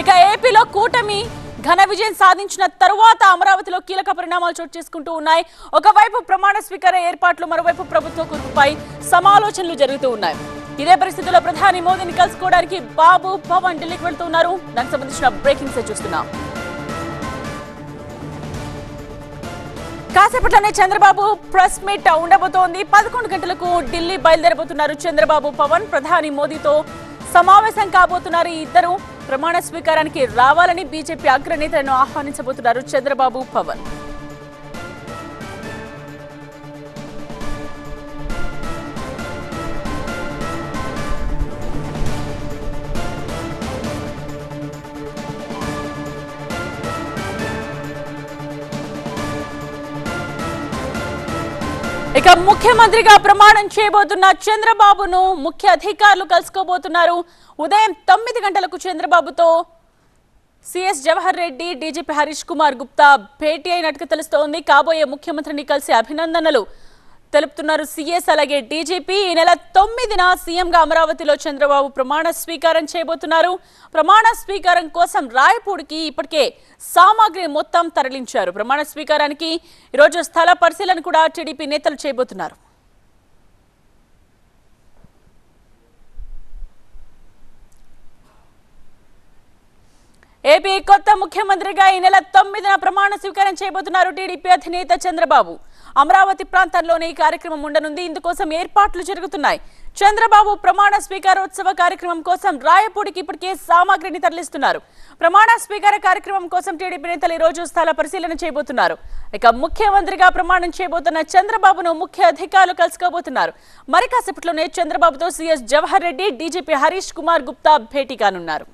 ఇక ఏపీలో కూటమి ఘన విజయం సాధించిన తరువాత అమరావతిలో కీలక పరిణామాలు చోటు చేసుకుంటూ ఉన్నాయి. ఒకవైపు ప్రమాణ స్వీకార ఏర్పాట్లు, మరోవైపు ప్రభుత్వ కూర్పుపై సమాలోచనలు జరుగుతూ ఉన్నాయి. ఇదే పరిస్థితుల్లో ప్రధాని మోదీని కలుసుకోవడానికి బాబు పవన్ ఢిల్లీకి వెళ్తున్నారు. దానికి సంబంధించిన బ్రేకింగ్స్ చూస్తున్నాం. కాసేపట్లోనే చంద్రబాబు ప్రెస్ మీట్ ఉండబోతోంది. 11 గంటలకు ఢిల్లీ బయలుదేరబోతున్నారు చంద్రబాబు, పవన్. ప్రధాని మోదీతో సమావేశం కాబోతున్నారు. ఈ ఇద్దరు ప్రమాణ స్వీకారానికి రావాలని బీజేపీ అగ్రనేతలను ఆహ్వానించబోతున్నారు చంద్రబాబు, పవన్. ఇక ముఖ్యమంత్రిగా ప్రమాణం చేయబోతున్న చంద్రబాబును ముఖ్య అధికారులు కలుసుకోబోతున్నారు. ఉదయం 9 గంటలకు చంద్రబాబుతో సిఎస్ జవహర్ రెడ్డి, డీజీపీ హరీష్ కుమార్ గుప్తా భేటీ అయినట్టుగా తెలుస్తోంది. కాబోయే ముఖ్యమంత్రిని కలిసి అభినందనలు తెలుపుతున్నారు సిఎస్, అలాగే డీజీపీ. ఈ నెల 9న సీఎంగా అమరావతిలో చంద్రబాబు ప్రమాణ స్వీకారం చేయబోతున్నారు. ప్రమాణ స్వీకారం కోసం రాయపూడికి ఇప్పటికే సామాగ్రి మొత్తం తరలించారు. ప్రమాణ స్వీకారానికి ఈరోజు స్థల పరిశీలన కూడా టీడీపీ నేతలు చేయబోతున్నారు. ఏపీ కొత్త ముఖ్యమంత్రిగా ఈ నెల 9న ప్రమాణ స్వీకారం చేయబోతున్నారు టీడీపీ అధినేత చంద్రబాబు. అమరావతి ప్రాంతంలోనే ఈ కార్యక్రమం ఉండనుంది. ఇందుకోసం ఏర్పాట్లు జరుగుతున్నాయి. చంద్రబాబు ప్రమాణ స్వీకారోత్సవ కార్యక్రమం కోసం రాయపూడికి ఇప్పటికే సామాగ్రిని తరలిస్తున్నారు. ప్రమాణ స్వీకార కార్యక్రమం కోసం టీడీపీ నేతలు ఈ రోజు స్థల పరిశీలన చేయబోతున్నారు. ఇక ముఖ్యమంత్రిగా ప్రమాణం చేయబోతున్న చంద్రబాబును ముఖ్య అధికారులు కలుసుకోబోతున్నారు. మరి కాసేపట్లోనే చంద్రబాబుతో సిఎస్ జవహర్ రెడ్డి, డీజీపీ హరీష్ కుమార్ గుప్తా భేటీ కానున్నారు.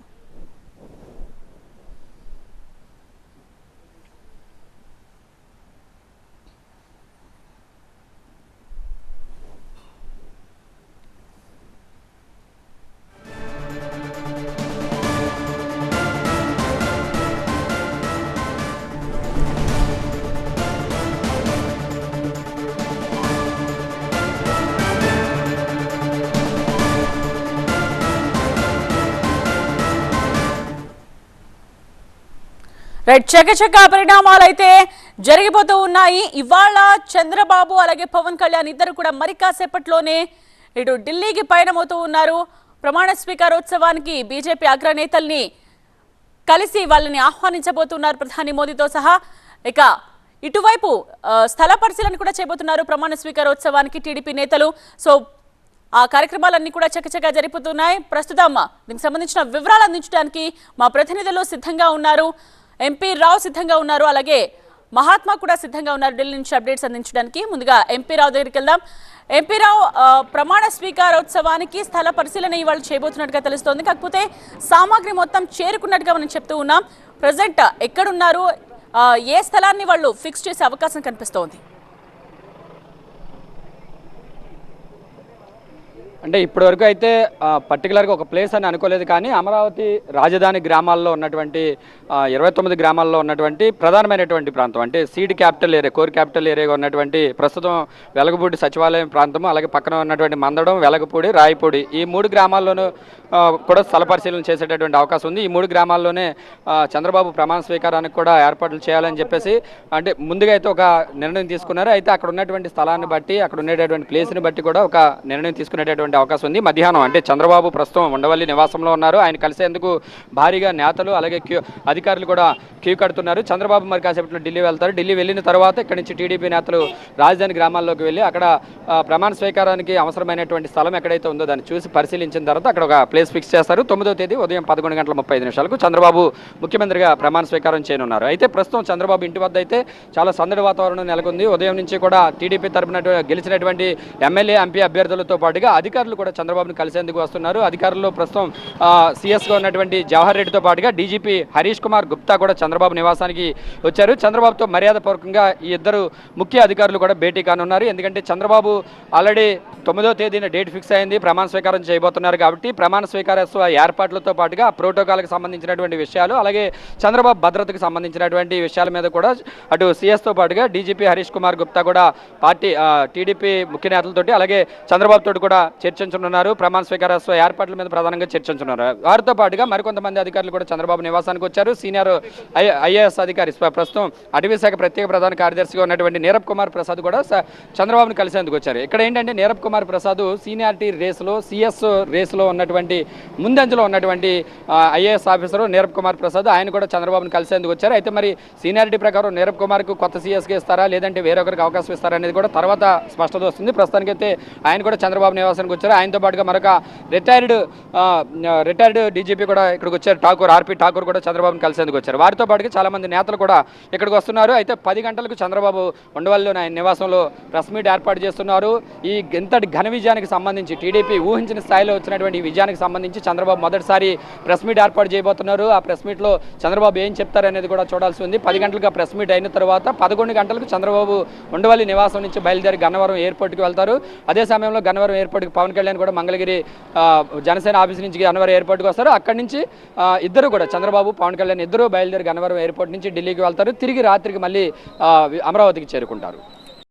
చకచక పరిణామాలు అయితే జరిగిపోతూ ఉన్నాయి. ఇవాళ చంద్రబాబు అలాగే పవన్ కళ్యాణ్ ఇద్దరు కూడా మరి కాసేపట్లోనే ఇటు ఢిల్లీకి పయనమవుతూ ఉన్నారు. ప్రమాణ స్వీకారోత్సవానికి బీజేపీ అగ్రనేతల్ని కలిసి వాళ్ళని ఆహ్వానించబోతున్నారు ప్రధాని మోదీతో సహా. ఇక ఇటువైపు స్థల పరిశీలన కూడా చేయబోతున్నారు ప్రమాణ స్వీకారోత్సవానికి టీడీపీ నేతలు. సో ఆ కార్యక్రమాలన్నీ కూడా చకచకా జరిగిపోతున్నాయి. ప్రస్తుతం దీనికి సంబంధించిన వివరాలు అందించడానికి మా ప్రతినిధులు సిద్ధంగా ఉన్నారు. ఎంపీ రావు సిద్ధంగా ఉన్నారు, అలాగే మహాత్మా కూడా సిద్ధంగా ఉన్నారు ఢిల్లీ నుంచి అప్డేట్స్ అందించడానికి. ముందుగా ఎంపీ రావు దగ్గరికి వెళ్దాం. ఎంపీ రావు, ప్రమాణ స్వీకారోత్సవానికి స్థల పరిశీలన ఇవాళ చేయబోతున్నట్టుగా తెలుస్తోంది. కాకపోతే సామాగ్రి మొత్తం చేరుకున్నట్టుగా మనం చెప్తూ ఉన్నాం. ప్రజెంట్ ఎక్కడున్నారు, ఏ స్థలాన్ని వాళ్ళు ఫిక్స్ చేసే అవకాశం కనిపిస్తోంది? అంటే ఇప్పటి వరకు అయితే పర్టికులర్గా ఒక ప్లేస్ అని అనుకోలేదు, కానీ అమరావతి రాజధాని గ్రామాల్లో ఉన్నటువంటి 29 గ్రామాల్లో ఉన్నటువంటి ప్రధానమైనటువంటి ప్రాంతం, అంటే seed capital area, core capital ఏరియాగా ఉన్నటువంటి ప్రస్తుతం వెలగపూడి సచివాలయం ప్రాంతము, అలాగే పక్కన ఉన్నటువంటి మందడం, వెలగపూడి, రాయపూడి, ఈ 3 గ్రామాల్లోనూ కూడా స్థల పరిశీలన చేసేటటువంటి అవకాశం ఉంది. ఈ 3 గ్రామాల్లోనే చంద్రబాబు ప్రమాణ స్వీకారానికి కూడా ఏర్పాట్లు చేయాలని చెప్పేసి అంటే ముందుగా అయితే ఒక నిర్ణయం తీసుకున్నారు. అయితే అక్కడ ఉన్నటువంటి స్థలాన్ని బట్టి, అక్కడ ఉండేటటువంటి ప్లేస్ని బట్టి కూడా ఒక నిర్ణయం తీసుకునేటటువంటి అవకాశం ఉంది. మధ్యాహ్నం అంటే చంద్రబాబు ప్రస్తుతం ఉండవల్లి నివాసంలో ఉన్నారు. ఆయన కలిసేందుకు భారీగా నేతలు అలాగే అధికారులు కూడా క్యూ కడుతున్నారు. చంద్రబాబు మరి కాసేపట్లో ఢిల్లీ వెళ్తారు. ఢిల్లీ వెళ్ళిన తర్వాత ఇక్కడి నుంచి టీడీపీ నేతలు రాజధాని గ్రామాల్లోకి వెళ్ళి అక్కడ ప్రమాణ స్వీకారానికి అవసరమైనటువంటి స్థలం ఎక్కడైతే ఉందో దాన్ని చూసి పరిశీలించిన తర్వాత అక్కడ ఒక ప్లేస్ ఫిక్స్ చేస్తారు. 9వ తేదీ ఉదయం 11:35 చంద్రబాబు ముఖ్యమంత్రిగా ప్రమాణ స్వీకారం చేయనున్నారు. అయితే ప్రస్తుతం చంద్రబాబు ఇంటి వద్ద అయితే చాలా సందడి వాతావరణం నెలకొంది. ఉదయం నుంచి కూడా టీడీపీ తరపున గెలిచినటువంటి ఎమ్మెల్యే, ఎంపీ అభ్యర్థులతో పాటుగా అధికారులు కూడా చంద్రబాబును కలిసేందుకు వస్తున్నారు. అధికారులు ప్రస్తుతం సిఎస్గా ఉన్నటువంటి జవహర్ రెడ్డితో పాటుగా డీజీపీ హరీష్ కుమార్ గుప్తా కూడా చంద్రబాబు నివాసానికి వచ్చారు. చంద్రబాబుతో మర్యాదపూర్వకంగా ఈ ఇద్దరు ముఖ్య అధికారులు కూడా భేటీ కానున్నారు. ఎందుకంటే చంద్రబాబు ఆల్రెడీ 9వ తేదీన డేట్ ఫిక్స్ అయింది, ప్రమాణ స్వీకారం చేయబోతున్నారు. కాబట్టి ప్రమాణ స్వీకారోత్సవ ఏర్పాట్లతో పాటుగా ప్రోటోకాల్కి సంబంధించినటువంటి విషయాలు, అలాగే చంద్రబాబు భద్రతకు సంబంధించినటువంటి విషయాల మీద కూడా అటు సిఎస్తో పాటుగా డీజీపీ హరీష్ కుమార్ గుప్తా కూడా పార్టీ టీడీపీ ముఖ్య నేతలతోటి అలాగే చంద్రబాబు తోటి కూడా చర్చించనున్నారు. ప్రమాణ స్వీకారోత్సవ ఏర్పాట్ల మీద ప్రధానంగా చర్చించనున్నారు. వారితో పాటుగా మరికొంతమంది అధికారులు కూడా చంద్రబాబు నివాసానికి వచ్చారు. సీనియర్ ఐఏఎస్ అధికారి ప్రస్తుతం అటవీ శాఖ ప్రత్యేక ప్రధాన కార్యదర్శిగా ఉన్నటువంటి నీరబ్ కుమార్ ప్రసాద్ కూడా చంద్రబాబును కలిసేందుకు వచ్చారు. ఇక్కడ ఏంటంటే నీరబ్ కుమార్ ప్రసాద్ సీనియారిటీ రేసులో సిఎస్ రేసులో ఉన్నటువంటి ముందంజలో ఉన్నటువంటి ఐఏఎస్ ఆఫీసరు నీరబ్ కుమార్ ప్రసాద్, ఆయన కూడా చంద్రబాబును కలిసేందుకు వచ్చారు. అయితే మరి సీనియారిటీ ప్రకారం నీరబ్ కుమార్కు కొత్త సీఎస్కి ఇస్తారా లేదంటే వేరొకరికి అవకాశం ఇస్తారా అనేది కూడా తర్వాత స్పష్టత వస్తుంది. ప్రస్తుతానికైతే ఆయన కూడా చంద్రబాబు నివాసానికి వచ్చారు. ఆయనతో పాటుగా మరొక రిటైర్డ్ డీజీపీ కూడా ఇక్కడికి వచ్చారు. ఆర్పి ఠాకూర్ కూడా చంద్రబాబును కలిసేందుకు వచ్చారు. వారితో పాటుగా చాలా మంది నేతలు కూడా ఇక్కడికి వస్తున్నారు. అయితే 10 గంటలకు చంద్రబాబు ఉండవల్లిలోని ఆయన నివాసంలో ప్రెస్ మీట్ ఏర్పాటు చేస్తున్నారు. ఈ ఇంతటి ఘన విజయానికి సంబంధించి టీడీపీ ఊహించిన స్థాయిలో వచ్చినటువంటి ఈ విజయానికి సంబంధించి చంద్రబాబు మొదటిసారి ప్రెస్ మీట్ ఏర్పాటు చేయబోతున్నారు. ఆ ప్రెస్ మీట్లో చంద్రబాబు ఏం చెప్తారనేది కూడా చూడాల్సి ఉంది. 10 గంటలకు ప్రెస్ మీట్ అయిన తర్వాత 11 గంటలకు చంద్రబాబు ఉండవల్లి నివాసం నుంచి బయలుదేరి గన్నవరం ఎయిర్పోర్ట్కి వెళ్తారు. అదే సమయంలో గన్నవరం ఎయిర్పోర్ట్కి పవన్ కళ్యాణ్ కూడా మంగళగిరి జనసేన ఆఫీస్ నుంచి గన్నవరం ఎయిర్పోర్ట్కి వస్తారు. అక్కడి నుంచి ఇద్దరు కూడా చంద్రబాబు పవన్ కళ్యాణ్ ఇద్దరు బయలుదేరి గన్నవరం ఎయిర్పోర్ట్ నుంచి ఢిల్లీకి వెళ్తారు. తిరిగి రాత్రికి మళ్ళీ అమరావతికి చేరుకుంటారు.